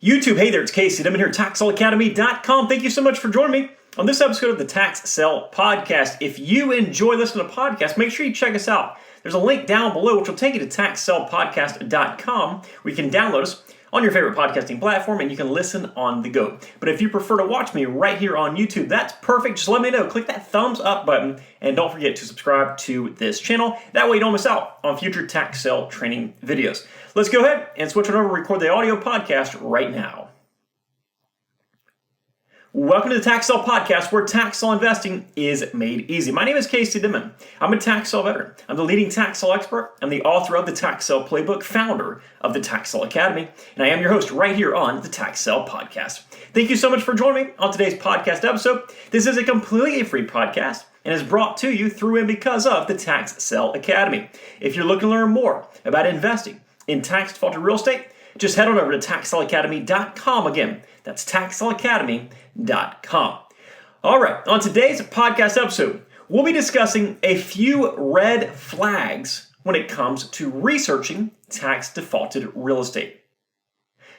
YouTube, hey there, it's Casey Dimon here at TaxSaleAcademy.com. Thank you so much for joining me on this episode of the Tax Sale Podcast. If you enjoy listening to podcasts, make sure you check us out. There's a link down below which will take you to TaxSalePodcast.com where you can download us on your favorite podcasting platform and you can listen on the go. But if you prefer to watch me right here on YouTube, that's perfect. Just let me know. Click that thumbs up button and don't forget to subscribe to this channel. That way you don't miss out on future tax sale training videos. Let's go ahead and switch on over and record the audio podcast right now. Welcome to the Tax Sale Podcast, where tax sale investing is made easy. My name is Casey Dimon. I'm a tax sale veteran. I'm the leading tax sale expert. I'm the author of the Tax Sale Playbook, founder of the Tax Sale Academy, and I am your host right here on the Tax Sale Podcast. Thank you so much for joining me on today's podcast episode. This is a completely free podcast and is brought to you through and because of the Tax Sale Academy. If you're looking to learn more about investing in tax-defaulted real estate, just head on over to TaxSaleAcademy.com. Again, that's TaxSaleAcademy.com. All right, on today's podcast episode, we'll be discussing a few red flags when it comes to researching tax-defaulted real estate.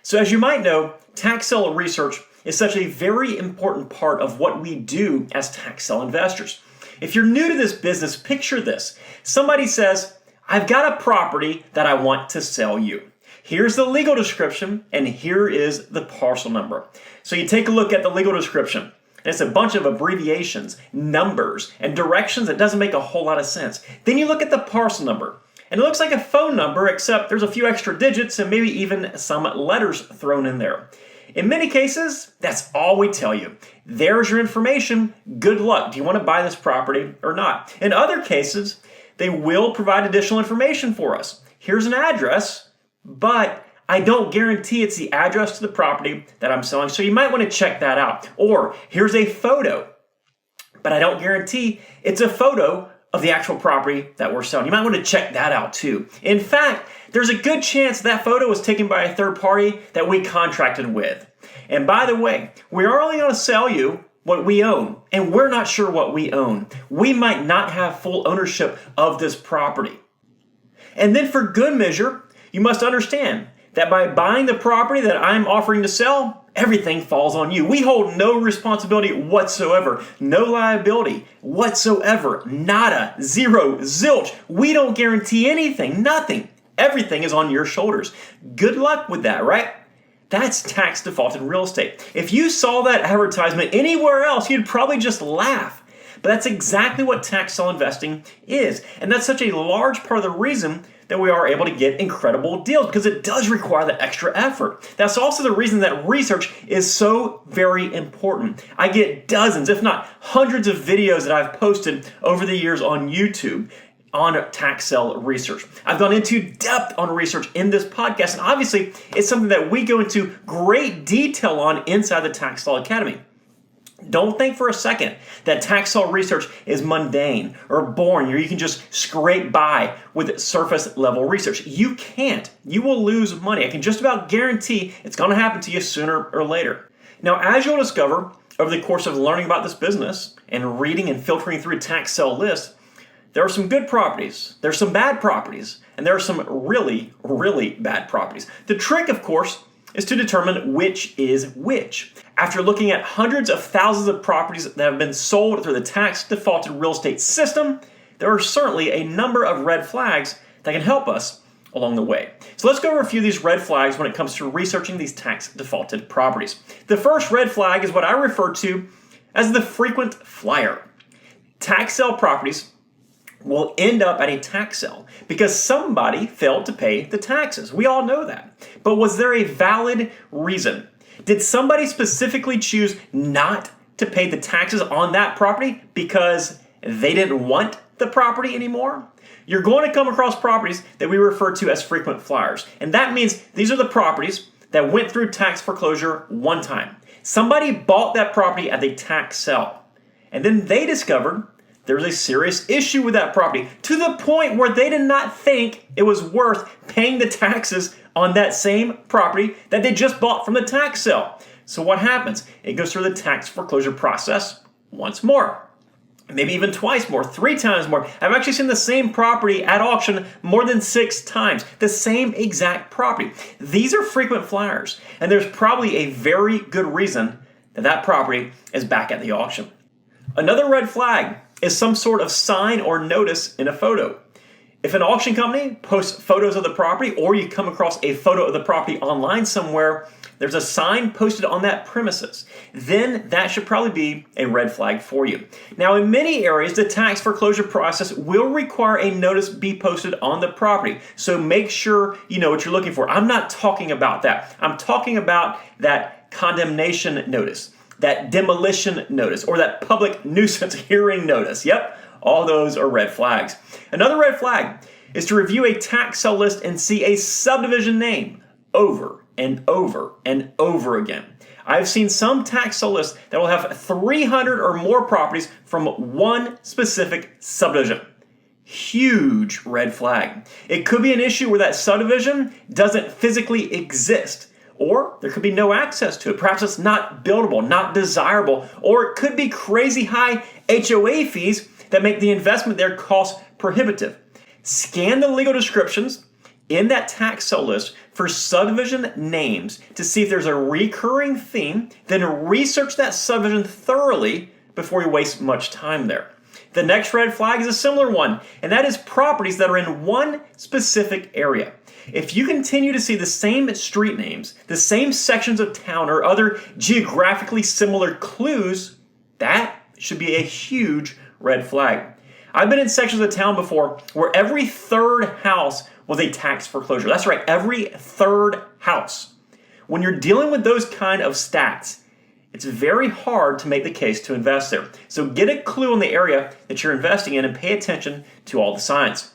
So as you might know, tax sale research is such a very important part of what we do as tax sale investors. If you're new to this business, picture this. Somebody says, I've got a property that I want to sell you. Here's the legal description, and here is the parcel number. So you take a look at the legal description, and it's a bunch of abbreviations, numbers, and directions that doesn't make a whole lot of sense. Then you look at the parcel number, and it looks like a phone number, except there's a few extra digits and maybe even some letters thrown in there. In many cases, that's all we tell you. There's your information. Good luck. Do you want to buy this property or not? In other cases, they will provide additional information for us. Here's an address, but I don't guarantee it's the address to the property that I'm selling, so you might want to check that out. Or here's a photo, but I don't guarantee it's a photo of the actual property that we're selling. You might want to check that out too. In fact, there's a good chance that photo was taken by a third party that we contracted with. And by the way, we are only going to sell you what we own, and we're not sure what we own. We might not have full ownership of this property. And then for good measure, you must understand that by buying the property that I'm offering to sell, everything falls on you. We hold no responsibility whatsoever, no liability whatsoever, nada, zero, zilch. We don't guarantee anything, nothing. Everything is on your shoulders. Good luck with that, right? That's tax defaulted real estate. If you saw that advertisement anywhere else, you'd probably just laugh. But that's exactly what tax sale investing is. And that's such a large part of the reason that we are able to get incredible deals, because it does require the extra effort. That's also the reason that research is so very important. I get dozens, if not hundreds of videos that I've posted over the years on YouTube on tax sale research. I've gone into depth on research in this podcast, and obviously it's something that we go into great detail on inside the Tax Sale Academy. Don't think for a second that tax sale research is mundane or boring, or you can just scrape by with surface level research. You can't. You will lose money. I can just about guarantee it's going to happen to you sooner or later. Now, as you'll discover over the course of learning about this business and reading and filtering through tax sale lists, there are some good properties, there's some bad properties, and there are some really, really bad properties. The trick, of course, is to determine which is which. After looking at hundreds of thousands of properties that have been sold through the tax defaulted real estate system, there are certainly a number of red flags that can help us along the way. So let's go over a few of these red flags when it comes to researching these tax defaulted properties. The first red flag is what I refer to as the frequent flyer. Tax sale properties will end up at a tax sale because somebody failed to pay the taxes. We all know that. But was there a valid reason? Did somebody specifically choose not to pay the taxes on that property because they didn't want the property anymore? You're going to come across properties that we refer to as frequent flyers. And that means these are the properties that went through tax foreclosure one time. Somebody bought that property at the tax sale, and then they discovered there was a serious issue with that property to the point where they did not think it was worth paying the taxes on that same property that they just bought from the tax sale. So what happens? It goes through the tax foreclosure process once more. maybe even twice more, 3 times more. I've actually seen the same property at auction more than 6 times, the same exact property. These are frequent flyers, and there's probably a very good reason that that property is back at the auction. Another red flag is some sort of sign or notice in a photo. If an auction company posts photos of the property, or you come across a photo of the property online somewhere, there's a sign posted on that premises, then that should probably be a red flag for you. Now, in many areas, the tax foreclosure process will require a notice be posted on the property. So make sure you know what you're looking for. I'm not talking about that. I'm talking about that condemnation notice, that demolition notice, or that public nuisance hearing notice. Yep, all those are red flags. Another red flag is to review a tax sale list and see a subdivision name over and over and over again. I've seen some tax sale lists that will have 300 or more properties from one specific subdivision. Huge red flag. It could be an issue where that subdivision doesn't physically exist, or there could be no access to it. Perhaps it's not buildable, not desirable, or it could be crazy high HOA fees that make the investment there cost prohibitive. Scan the legal descriptions in that tax sale list for subdivision names to see if there's a recurring theme, then research that subdivision thoroughly before you waste much time there. The next red flag is a similar one, and that is properties that are in one specific area. If you continue to see the same street names, the same sections of town, or other geographically similar clues, that should be a huge red flag. I've been in sections of town before where every third house was a tax foreclosure. That's right, every third house. When you're dealing with those kind of stats, it's very hard to make the case to invest there. So get a clue on the area that you're investing in and pay attention to all the signs.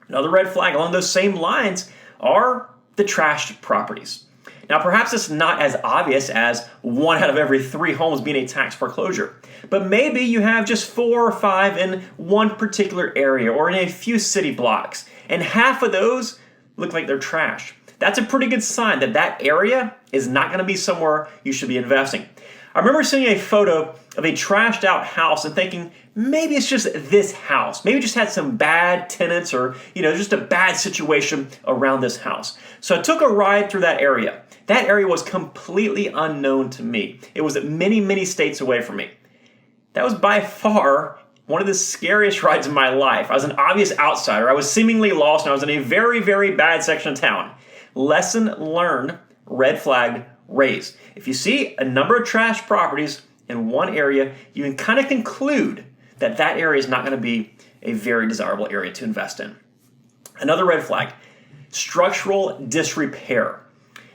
Another red flag along those same lines are the trashed properties. Now, perhaps it's not as obvious as 1 out of every 3 homes being a tax foreclosure, but maybe you have just 4 or 5 in one particular area or in a few city blocks, and half of those look like they're trash. That's a pretty good sign that that area is not going to be somewhere you should be investing. I remember seeing a photo of a trashed out house and thinking, maybe it's just this house. Maybe it just had some bad tenants or, just a bad situation around this house. So I took a ride through that area. That area was completely unknown to me. It was many, many states away from me. That was by far one of the scariest rides of my life. I was an obvious outsider. I was seemingly lost, and I was in a very, very bad section of town. Lesson learned, red flag raised. If you see a number of trash properties in one area, you can kind of conclude that that area is not going to be a very desirable area to invest in. Another red flag, structural disrepair.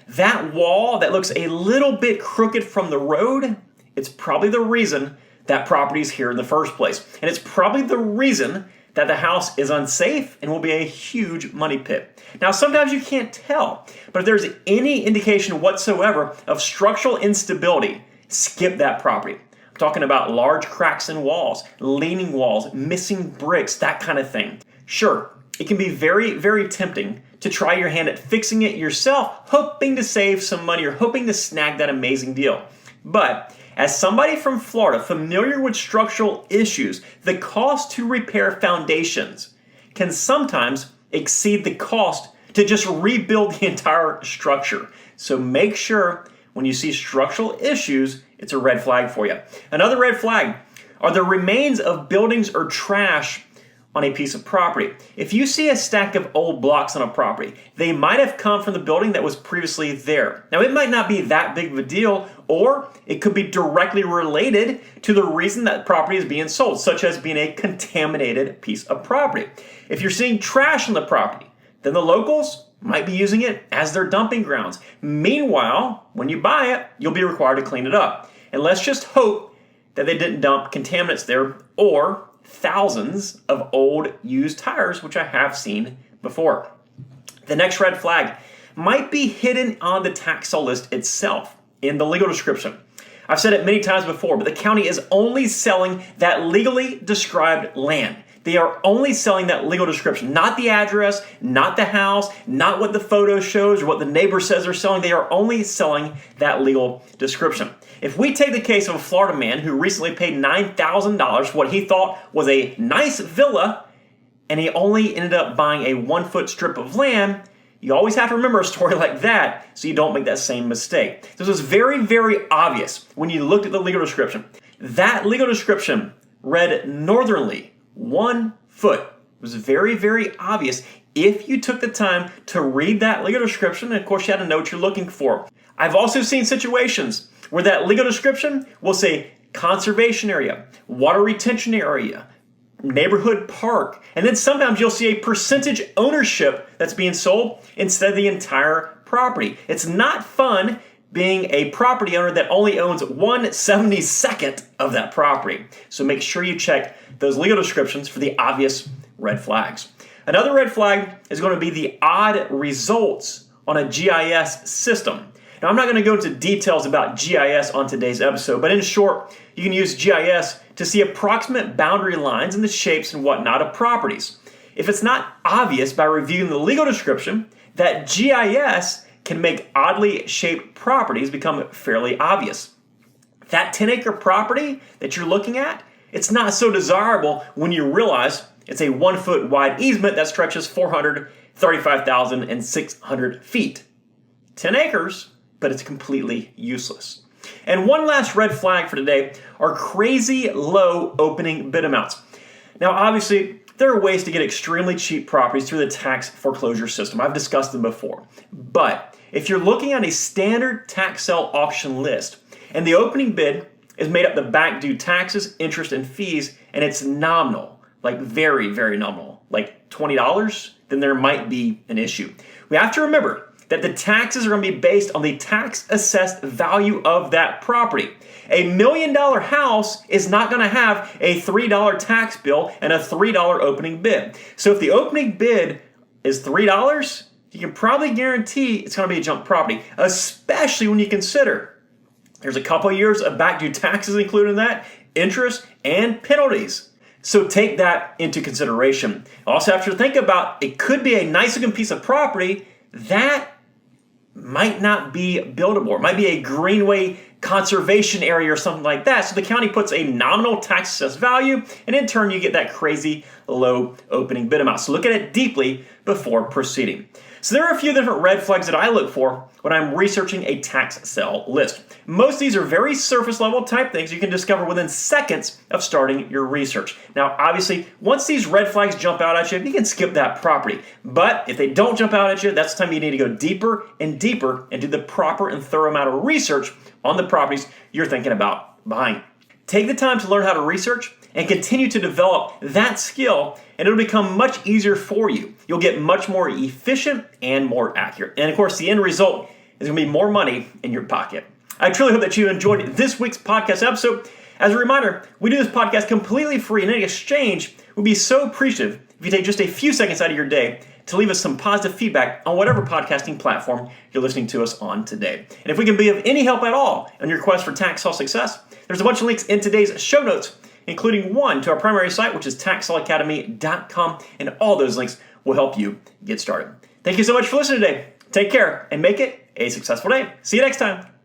That wall that looks a little bit crooked from the road, it's probably the reason that property is here in the first place. And it's probably the reason that the house is unsafe and will be a huge money pit. Now, sometimes you can't tell, but if there's any indication whatsoever of structural instability, skip that property. I'm talking about large cracks in walls, leaning walls, missing bricks, that kind of thing. Sure, it can be very, very tempting to try your hand at fixing it yourself, hoping to save some money or hoping to snag that amazing deal. But as somebody from Florida familiar with structural issues, the cost to repair foundations can sometimes exceed the cost to just rebuild the entire structure. So make sure when you see structural issues, it's a red flag for you. Another red flag are the remains of buildings or trash on a piece of property. If you see a stack of old blocks on a property, they might have come from the building that was previously there. Now, it might not be that big of a deal, or it could be directly related to the reason that property is being sold, such as being a contaminated piece of property. If you're seeing trash on the property, then the locals might be using it as their dumping grounds. Meanwhile, when you buy it, you'll be required to clean it up. And let's just hope that they didn't dump contaminants there or thousands of old used tires, which I have seen before. The next red flag might be hidden on the tax sale list itself in the legal description. I've said it many times before, but the county is only selling that legally described land. They are only selling that legal description, not the address, not the house, not what the photo shows or what the neighbor says they're selling. They are only selling that legal description. If we take the case of a Florida man who recently paid $9,000 for what he thought was a nice villa, and he only ended up buying a 1-foot strip of land, you always have to remember a story like that so you don't make that same mistake. This was very, very obvious when you looked at the legal description. That legal description read northerly, 1 foot. It was very, very obvious if you took the time to read that legal description, and of course you had to know what you're looking for. I've also seen situations where that legal description will say conservation area, water retention area, neighborhood park, and then sometimes you'll see a percentage ownership that's being sold instead of the entire property. It's not fun being a property owner that only owns 1/72 of that property. So make sure you check those legal descriptions for the obvious red flags. Another red flag is going to be the odd results on a GIS system. Now, I'm not going to go into details about GIS on today's episode, but in short, you can use GIS to see approximate boundary lines and the shapes and whatnot of properties. If it's not obvious by reviewing the legal description, that GIS can make oddly shaped properties become fairly obvious. That 10-acre property that you're looking at, it's not so desirable when you realize it's a 1-foot wide easement that stretches 435,600 feet. 10 acres, but it's completely useless. And one last red flag for today are crazy low opening bid amounts. Now, obviously, there are ways to get extremely cheap properties through the tax foreclosure system. I've discussed them before. But if you're looking at a standard tax sale auction list and the opening bid is made up the back due taxes, interest, and fees, and it's nominal, like very, very nominal, like $20, then there might be an issue. We have to remember that the taxes are going to be based on the tax assessed value of that property. A $1 million house is not going to have a $3 tax bill and a $3 opening bid. So if the opening bid is $3, you can probably guarantee it's going to be a junk property, especially when you consider there's a couple years of back due taxes included in that, interest, and penalties. So take that into consideration. Also have to think about it could be a nice looking piece of property that might not be buildable. It might be a greenway conservation area or something like that. So the county puts a nominal tax assessed value, and in turn you get that crazy low opening bid amount. So look at it deeply before proceeding. So there are a few different red flags that I look for when I'm researching a tax sale list. Most of these are very surface level type things you can discover within seconds of starting your research. Now, obviously, once these red flags jump out at you, you can skip that property. But if they don't jump out at you, that's the time you need to go deeper and deeper and do the proper and thorough amount of research on the properties you're thinking about buying. Take the time to learn how to research and continue to develop that skill, and it'll become much easier for you. You'll get much more efficient and more accurate. And of course, the end result is going to be more money in your pocket. I truly hope that you enjoyed this week's podcast episode. As a reminder, we do this podcast completely free, and in exchange, we'd be so appreciative if you take just a few seconds out of your day to leave us some positive feedback on whatever podcasting platform you're listening to us on today. And if we can be of any help at all on your quest for tax sale success, there's a bunch of links in today's show notes, including one to our primary site, which is taxsaleacademy.com, and all those links will help you get started. Thank you so much for listening today. Take care and make it a successful day. See you next time.